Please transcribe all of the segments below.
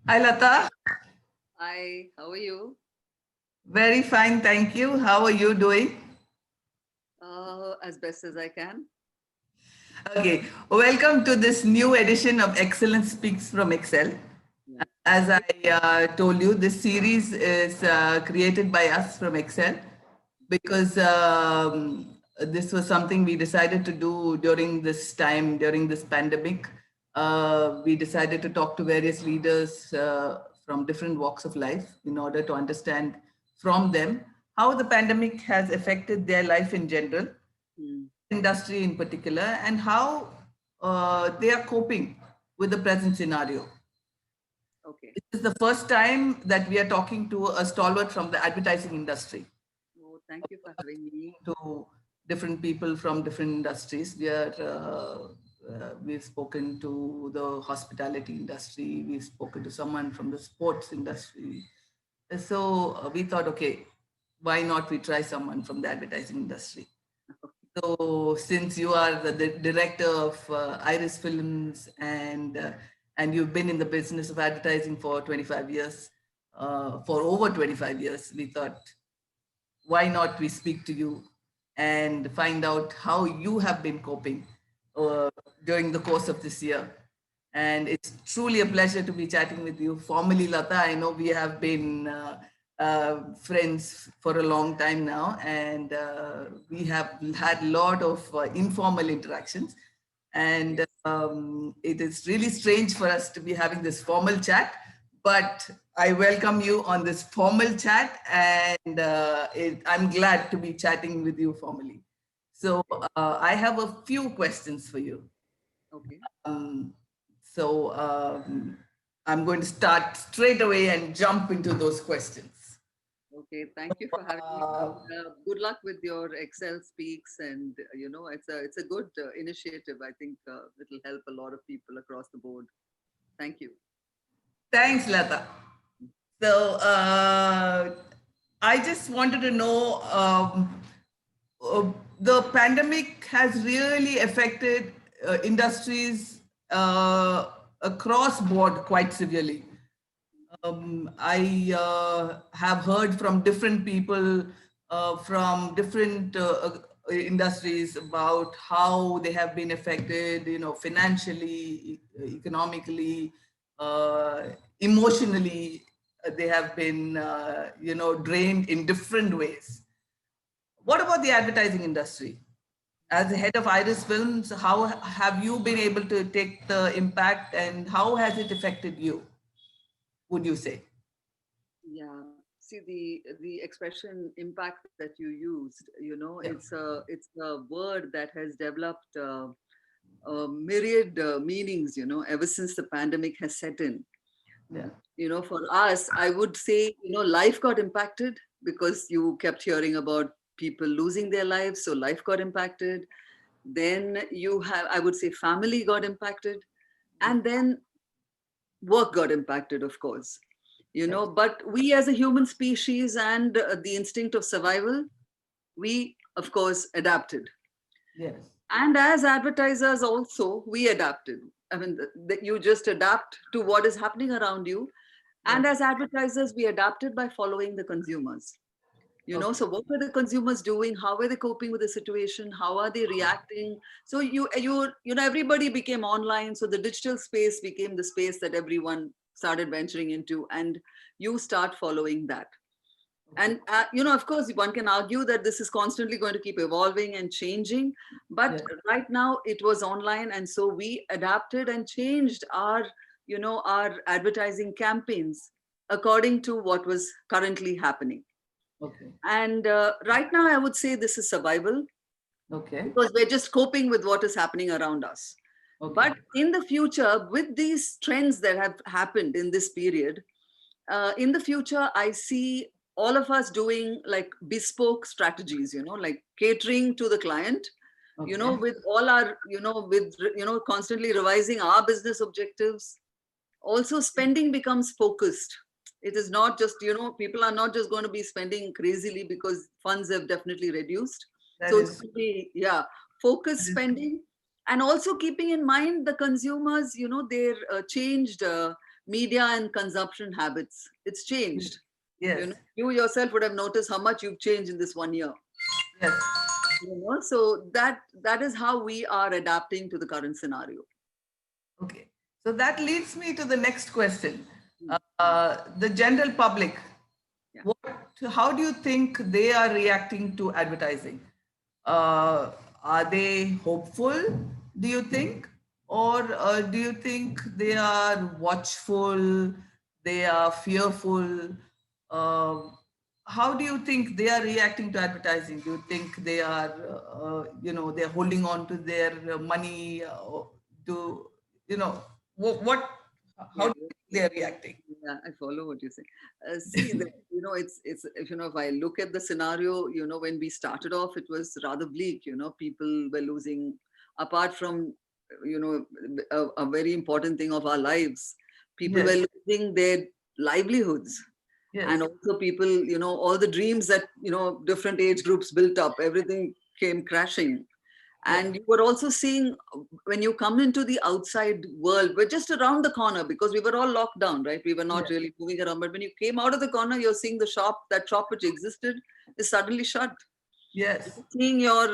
Hi, Latha. Hi, how are you? Very fine, thank you. How are you doing? As best as I can. Okay, welcome to this new edition of Excellence Speaks from Excel. Yeah, As thank I you. told you, this series is created by us from Excel because this was something we decided to do during this time, during this pandemic. We decided to talk to various leaders from different walks of life in order to understand from them how the pandemic has affected their life in general, Hmm. industry in particular, and how they are coping with the present scenario. Okay. This is the first time that we are talking to a stalwart from the advertising industry, Oh, thank you for having me. to different people from different industries. We've spoken to the hospitality industry. We've spoken to someone from the sports industry. So we thought, okay, why not we try someone from the advertising industry? So since you are the director of Iris Films and you've been in the business of advertising for 25 years, for over 25 years, we thought, why not we speak to you and find out how you have been coping uh, during the course of this year. And it's truly a pleasure to be chatting with you. Formally, Latha, I know we have been friends for a long time now, and we have had a lot of informal interactions. And Yes. it is really strange for us to be having this formal chat, but I welcome you on this formal chat, and I'm glad to be chatting with you formally. So Okay. I have a few questions for you. Okay. Um, so I'm going to start straight away and jump into those questions. Okay. Thank you for having me. Uh, Good luck with your Excel speaks, and it's a good initiative. I think it'll help a lot of people across the board. Thank you. Thanks, Latha. So I just wanted to know the pandemic has really affected industries across board quite severely. I have heard from different people from different industries about how they have been affected, financially, economically, uh, emotionally. They have been, drained in different ways. What about the advertising industry? As the head of Iris Films, how have you been able to take the impact and how has it affected you, would you say? Yeah. See the expression impact that you used. Yeah. It's a word that has developed myriad meanings. Ever since the pandemic has set in. Yeah. For us, I would say, life got impacted because you kept hearing about people losing their lives, so life got impacted. Then you have, I would say, family got impacted, and then work got impacted, of course. Yes. But we as a human species and the instinct of survival, we of course adapted. Yes. And as advertisers also, we adapted. I mean, you just adapt to what is happening around you. Yes. And as advertisers, we adapted by following the consumers. Okay. So what were the consumers doing? How were they coping with the situation? How are they reacting? So everybody became online. So the digital space became the space that everyone started venturing into, and you start following that. Okay. And of course, one can argue that this is constantly going to keep evolving and changing, but Yes. right now it was online, and so we adapted and changed our advertising campaigns according to what was currently happening. Okay. And right now I would say this is survival, Okay. because we're just coping with what is happening around us. Okay. But in the future, with these trends that have happened in this period, in the future, I see all of us doing like bespoke strategies, like catering to the client, Okay. with all our, with, constantly revising our business objectives. Also, spending becomes focused. It is not just, people are not just going to be spending crazily because funds have definitely reduced. That So it's is going to be, yeah, focused that is spending. And also keeping in mind the consumers, their changed media and consumption habits. It's changed. Yes. You yourself would have noticed how much you've changed in this 1 year. Yes. So that is how we are adapting to the current scenario. Okay. So that leads me to the next question. Hmm. The general public, Yeah. how do you think they are reacting to advertising? Are they hopeful, do you think? Or do you think they are watchful, they are fearful? Uh, how do you think they are reacting to advertising? Do you think they are, they're holding on to their money? Do, what, how Yeah. do you think they are reacting? Yeah, I follow what you say. See, it's if I look at the scenario, when we started off, it was rather bleak. People were losing, apart from a very important thing of our lives, people Yes, were losing their livelihoods, yes, and also people, all the dreams that different age groups built up, everything came crashing. yeah, And you were also seeing, when you come into the outside world, we're just around the corner because we were all locked down, right? We were not yes, really moving around. But when you came out of the corner, you're seeing the shop, that shop which existed is suddenly shut. yes, Seeing your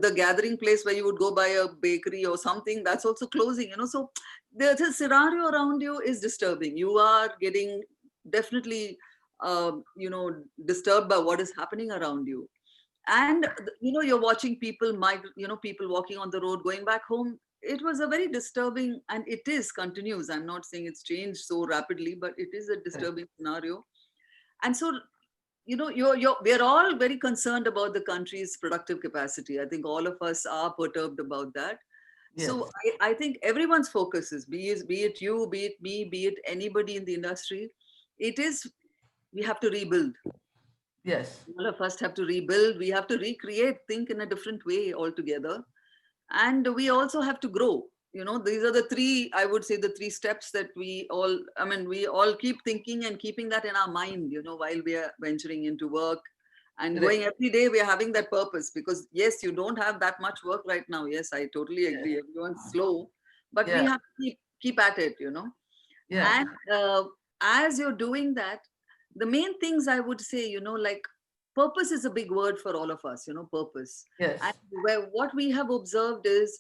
the gathering place where you would go buy a bakery or something, that's also closing. So the scenario around you is disturbing. You are getting definitely disturbed by what is happening around you. And you're watching people people walking on the road going back home. It was a very disturbing, and it is continues. I'm not saying it's changed so rapidly, but it is a correct. disturbing scenario. And so we're all very concerned about the country's productive capacity. I think all of us are perturbed about that. So Yes, I think everyone's focus is, be it you, be it me, be it anybody in the industry, it is, we have to rebuild. yes, All of us have to rebuild. We have to recreate, think in a different way altogether. And we also have to grow. These are the three, I would say, the three steps that we all keep thinking and keeping that in our mind, while we are venturing into work and going correct. every day. We are having that purpose, because yes, you don't have that much work right now. Yes, I totally Yes, agree. Everyone's slow, but we yeah, have to keep at it. yeah, And as you're doing that, the main things I would say, like, purpose is a big word for all of us, purpose. And yes, where what we have observed is,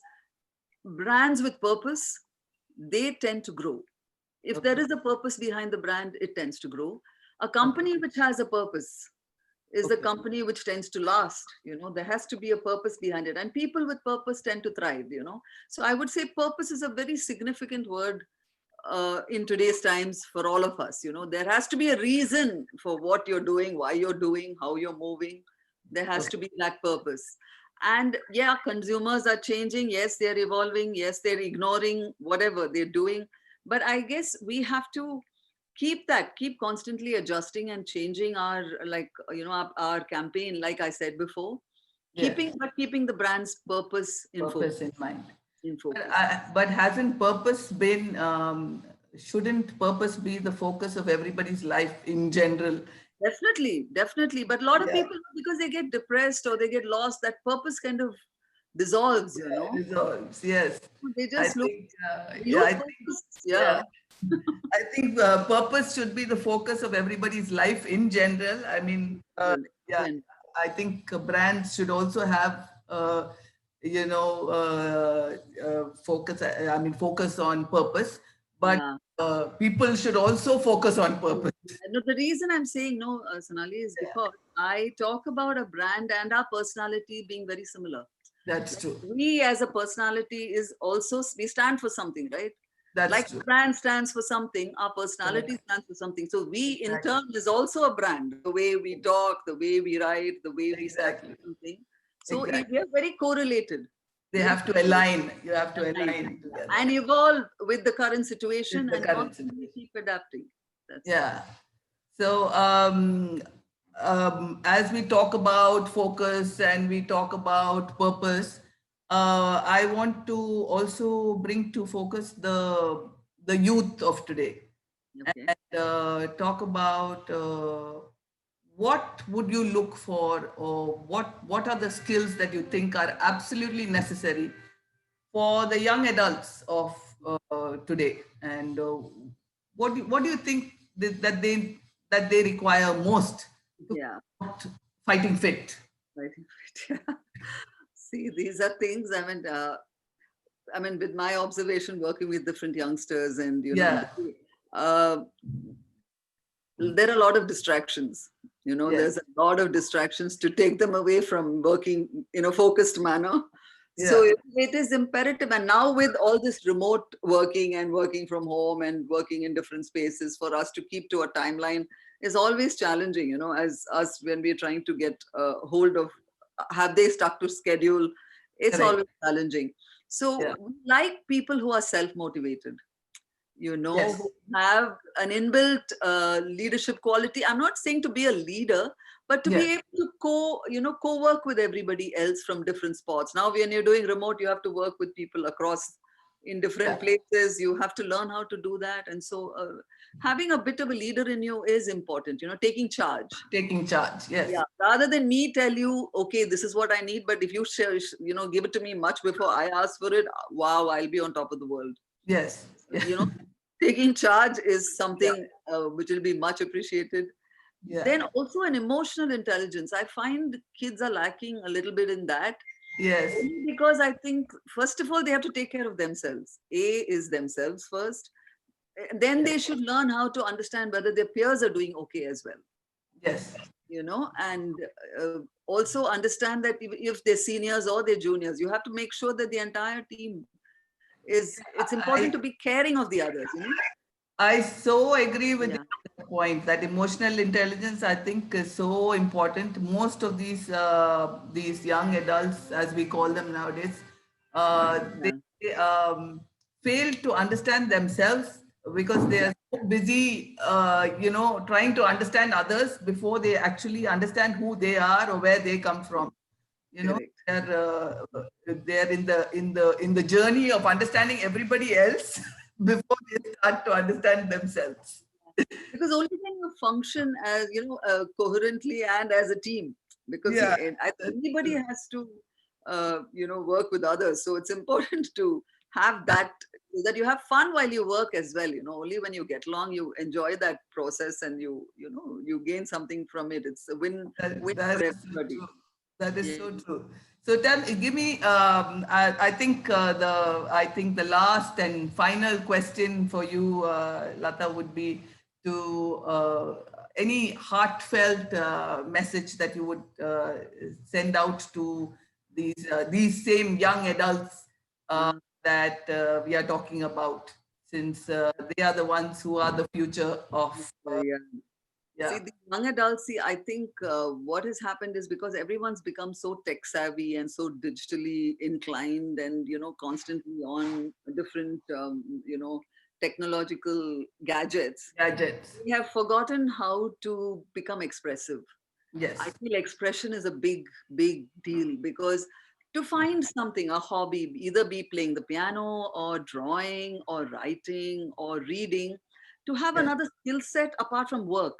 brands with purpose, they tend to grow. If there okay, is a purpose behind the brand, it tends to grow. A okay, company which has a purpose is a okay, company which tends to last. There has to be a purpose behind it, and people with purpose tend to thrive. So I would say purpose is a very significant word in today's times for all of us. There has to be a reason for what you're doing, why you're doing, how you're moving. There has okay, to be that purpose. And yeah, consumers are changing. Yes, they're evolving. Yes, they're ignoring whatever they're doing. But I guess we have to keep constantly adjusting and changing our, like, our campaign, like I said before, yes, keeping the brand's purpose in purpose focus. in mind. In But, focus. but hasn't purpose been, shouldn't purpose be the focus of everybody's life in general? Definitely, definitely. But a lot of Yeah, people, because they get depressed or they get lost, that purpose kind of dissolves, yeah, resolves, yes. They I just think, yeah, lose I think, focus. yeah. Yeah. I think purpose should be the focus of everybody's life in general. I mean, yeah, Again, I think brands should also have, focus. I mean, focus on purpose, but yeah. people should also focus on purpose. No, the reason I'm saying no, Sonali, is Yeah, because I talk about a brand and our personality being very similar. that's Like, true. we as a personality is also, we stand for something, right? Like That's the true. brand stands for something, our personality Correct. stands for something. So we in Exactly. turn is also a brand. The way we talk, the way we write, the way we stand Exactly. for something. So we Exactly. are very correlated, They very have to align. You have to aligned, align together and evolve with the current with situation, the and current constantly situation. keep adapting. That's it. Yeah. So, as we talk about focus and we talk about purpose, I want to also bring to focus the youth of today Okay. and talk about what would you look for, or what are the skills that you think are absolutely necessary for the young adults of today, and what do you think that they require most to Yeah. come out fighting fit? Right. Yeah. See, these are things. I mean, with my observation, working with different youngsters, and Yeah. uh, there are a lot of distractions. Yes. There's a lot of distractions to take them away from working in a focused manner. So Yeah. it is imperative. And now with all this remote working and working from home and working in different spaces, for us to keep to a timeline is always challenging, as us when we're trying to get a hold of, have they stuck to schedule? It's Correct. always challenging. Yeah. So like people who are self-motivated, Yes. who have an inbuilt leadership quality. I'm not saying to be a leader, but to Yes. be able to co-work with everybody else from different spots. Now, when you're doing remote, you have to work with people across in different Yeah. places. You have to learn how to do that. And so having a bit of a leader in you is important, taking charge. Taking charge. Yes. Yeah, rather than me tell you, okay, this is what I need, but if you share, give it to me much before I ask for it, wow, I'll be on top of the world. Yes. Yeah. you know Taking charge is Yeah. something which will be much appreciated. Yeah. Then also an emotional intelligence, I find kids are lacking a little bit in that, Yes. only because I think first of all they have to take care of themselves. A is themselves first. Then Yes. they should learn how to understand whether their peers are doing okay as well, Yes. and also understand that if they're seniors or they're juniors, you have to make sure that the entire team it's important to be I caring of the others. I so agree with Yeah. the point that emotional intelligence, I think, is so important. Most of these young adults, as we call them nowadays, Yeah. they fail to understand themselves because they are so busy, trying to understand others before they actually understand who they are or where they come from. You know, Correct. they're in the journey of understanding everybody else before they start to understand themselves. Because only then you function as coherently and as a team. Because Yeah, that's anybody true. has to work with others, so it's important to have that, so that you have fun while you work as well. Only when you get along, you enjoy that process, and you gain something from it. It's a win win That for is so everybody. true. That is Yeah. so true. So tell me, give me. I think the last and final question for you, Latha, would be to any heartfelt message that you would send out to these same young adults Uh, that we are talking about, since they are the ones who are the future of. yeah. See, Yeah. the young adults, see, I think what has happened is because everyone's become so tech savvy and so digitally inclined, and, constantly on different, technological gadgets, Gadgets. we have forgotten how to become expressive. I Yes. feel expression is a big, big deal, because to find something, a hobby, either be playing the piano or drawing or writing or reading, to have Yes. another skill set apart from work,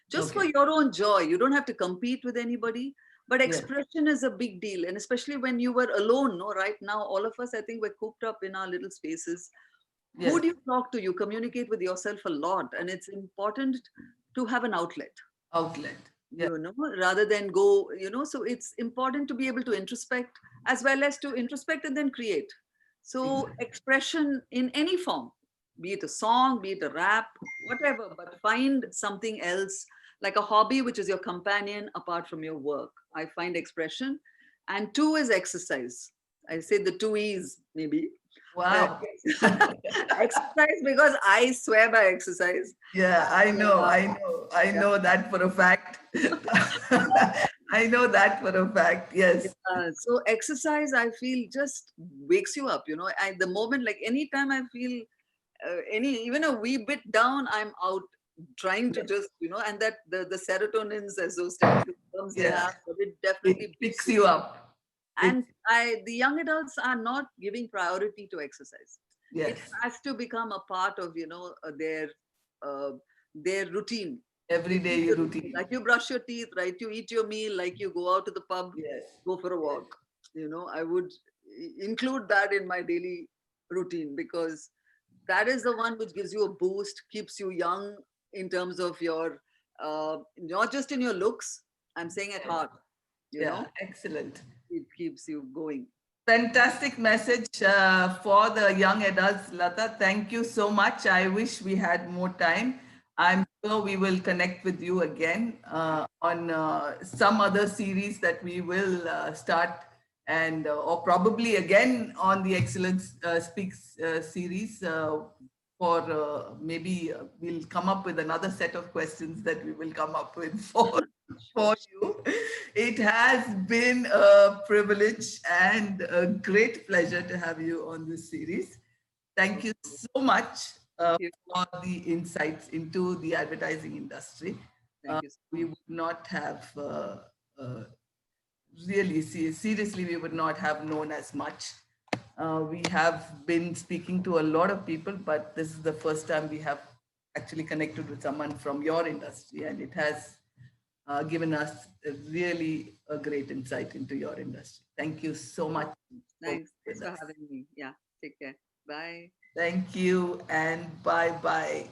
just for Okay. your own joy. You don't have to compete with anybody, but Yes. expression is a big deal. And especially when you were alone, no, right now, all of us, I think, we're cooped up in our little spaces. Who Yes. do you talk to? You communicate with yourself a lot, and it's important to have an outlet, Outlet. Yes. rather than go, so it's important to be able to introspect, as well as to introspect and then create. So Exactly. expression in any form, be it a song, be it a rap, whatever, but find something else, like a hobby which is your companion apart from your work. I find expression. And two is exercise. I say the two E's, maybe. uh, Wow. Exercise, because I swear by exercise. Yeah, I know, uh, I know, I yeah. know that for a fact. I know that for a fact. Yes. So exercise, I feel, just wakes you up. At the moment, like anytime I feel even a wee bit down, I'm out trying to Yes. just, and that the serotonins, as those technical terms they Yeah. have, but it It definitely boosts picks you. you up. And Picks. the young adults are not giving priority to exercise. It Yes. has to become a part of, uh, their routine. It is Everyday a routine. routine. Like you brush your teeth, right? You eat your meal, like you go out to the pub, Yes. go for a Yes. walk. I would include that in my daily routine, because that is the one which gives you a boost, keeps you young in terms of your, not just in your looks, I'm saying at heart, you Yeah, know, excellent. it keeps you going. Fantastic message for the young adults, Latha. Thank you so much. I wish we had more time. I'm sure we will connect with you again on some other series that we will start, and or probably again on the Excellence Speaks series. For maybe we'll come up with another set of questions that we will come up with for you. It has been a privilege and a great pleasure to have you on this series. Thank you Okay. so much Thank you. for the insights into the advertising industry. Thank you so We much. would not have uh, really, seriously, we would not have known as much. We have been speaking to a lot of people, but this is the first time we have actually connected with someone from your industry, and it has given us really a great insight into your industry. Thank you so much for being Thanks. Thanks with for us. having me. Yeah. Take care. Bye. Thank you, and bye bye.